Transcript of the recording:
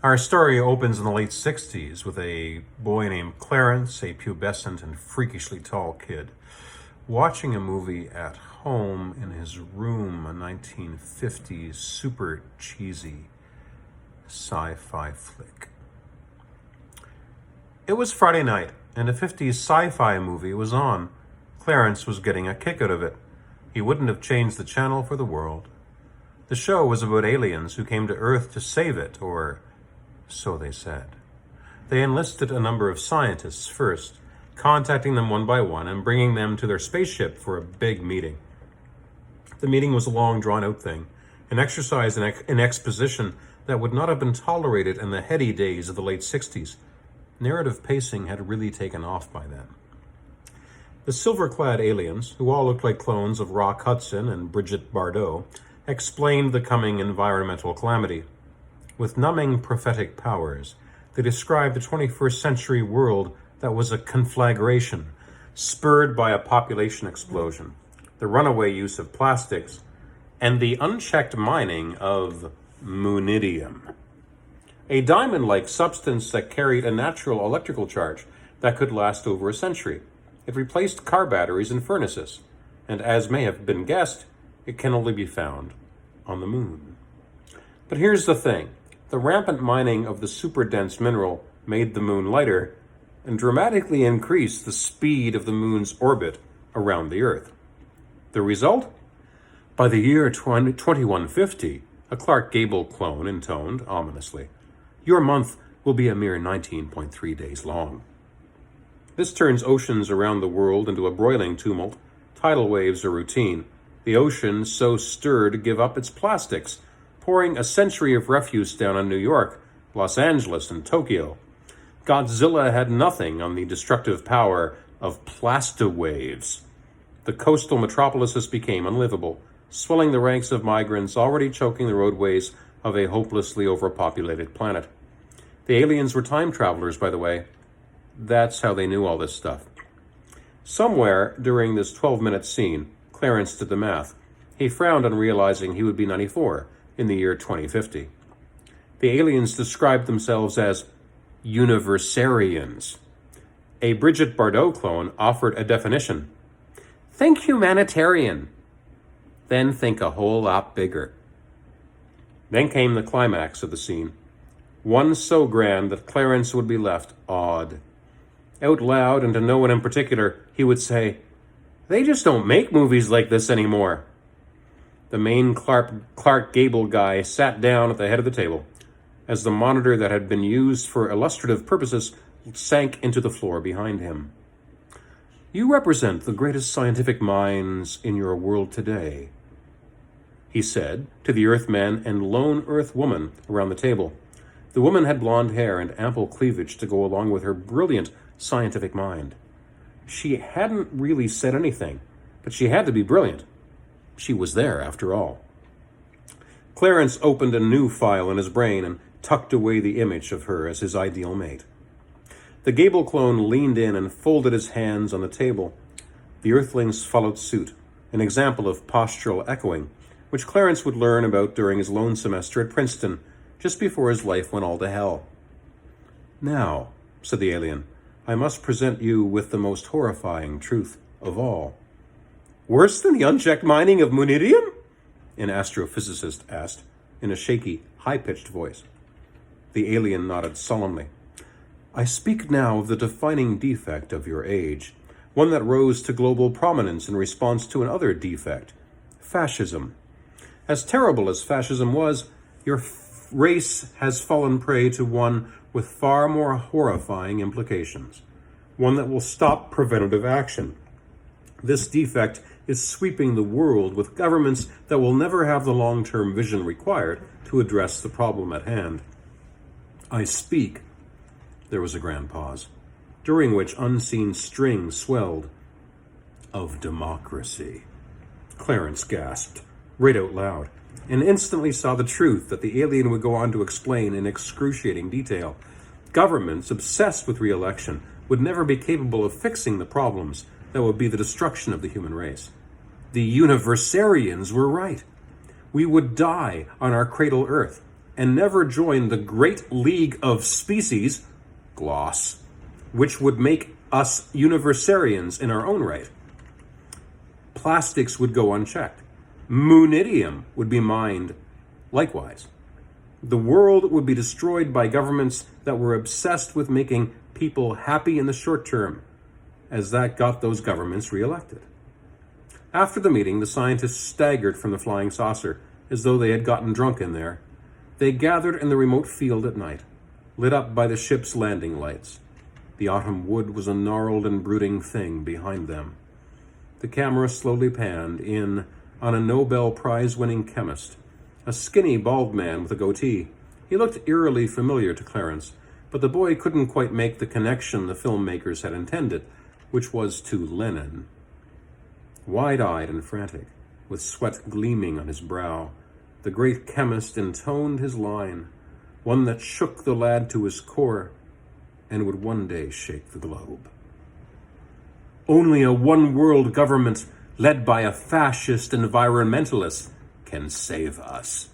Our story opens in the late 60s with a boy named Clarence, a pubescent and freakishly tall kid, watching a movie at home in his room, a 1950s super cheesy sci-fi flick. It was Friday night, and a 50s sci-fi movie was on. Clarence was getting a kick out of it. He wouldn't have changed the channel for the world. The show was about aliens who came to Earth to save it, or so they said. They enlisted a number of scientists first, contacting them one by one and bringing them to their spaceship for a big meeting. The meeting was a long, drawn-out thing, an exercise in exposition that would not have been tolerated in the heady days of the late 60s. Narrative pacing had really taken off by then. The silver-clad aliens, who all looked like clones of Rock Hudson and Brigitte Bardot, explained the coming environmental calamity. With numbing prophetic powers, they described the 21st century world that was a conflagration, spurred by a population explosion, the runaway use of plastics, and the unchecked mining of moonidium, a diamond-like substance that carried a natural electrical charge that could last over a century. It replaced car batteries in furnaces, and as may have been guessed, it can only be found on the moon. But here's the thing. The rampant mining of the super-dense mineral made the moon lighter and dramatically increased the speed of the moon's orbit around the Earth. The result? By the year 2150, a Clark Gable clone intoned ominously, "Your month will be a mere 19.3 days long." This turns oceans around the world into a broiling tumult. Tidal waves are routine. The ocean, so stirred, give up its plastics, pouring a century of refuse down on New York, Los Angeles, and Tokyo. Godzilla had nothing on the destructive power of plastiwaves. The coastal metropolises became unlivable, swelling the ranks of migrants already choking the roadways of a hopelessly overpopulated planet. The aliens were time travelers, by the way. That's how they knew all this stuff. Somewhere during this 12-minute scene, Clarence did the math. He frowned on realizing he would be 94 in the year 2050. The aliens described themselves as Universarians. A Brigitte Bardot clone offered a definition. Think humanitarian. Then think a whole lot bigger. Then came the climax of the scene. One so grand that Clarence would be left awed. Out loud, and to no one in particular, he would say, "They just don't make movies like this anymore." The main Clark Gable guy sat down at the head of the table as the monitor that had been used for illustrative purposes sank into the floor behind him. "You represent the greatest scientific minds in your world today," he said to the Earthmen and lone Earth woman around the table. The woman had blonde hair and ample cleavage to go along with her brilliant scientific mind. She hadn't really said anything, but she had to be brilliant. She was there, after all. Clarence opened a new file in his brain and tucked away the image of her as his ideal mate. The Gable clone leaned in and folded his hands on the table. The Earthlings followed suit, an example of postural echoing, which Clarence would learn about during his lone semester at Princeton, just before his life went all to hell. "Now," said the alien, "I must present you with the most horrifying truth of all." "Worse than the unchecked mining of moonidium?" an astrophysicist asked, in a shaky, high-pitched voice. The alien nodded solemnly. "I speak now of the defining defect of your age, one that rose to global prominence in response to another defect, fascism. As terrible as fascism was, your race has fallen prey to one with far more horrifying implications, one that will stop preventative action. This defect is sweeping the world with governments that will never have the long-term vision required to address the problem at hand. I speak." There was a grand pause, during which unseen strings swelled. "Of democracy." Clarence gasped, right out loud, and instantly saw the truth that the alien would go on to explain in excruciating detail. Governments obsessed with re-election would never be capable of fixing the problems that would be the destruction of the human race. The Universarians were right. We would die on our cradle Earth, and never join the Great League of Species, gloss, which would make us universarians in our own right. Plastics would go unchecked. Moonidium would be mined likewise. The world would be destroyed by governments that were obsessed with making people happy in the short term, as that got those governments reelected. After the meeting, the scientists staggered from the flying saucer, as though they had gotten drunk in there. They gathered in the remote field at night, lit up by the ship's landing lights. The autumn wood was a gnarled and brooding thing behind them. The camera slowly panned in on a Nobel Prize-winning chemist, a skinny, bald man with a goatee. He looked eerily familiar to Clarence, but the boy couldn't quite make the connection the filmmakers had intended, which was to Lenin. Wide-eyed and frantic, with sweat gleaming on his brow, the great chemist intoned his line, one that shook the lad to his core and would one day shake the globe. Only a one-world government led by a fascist environmentalist can save us.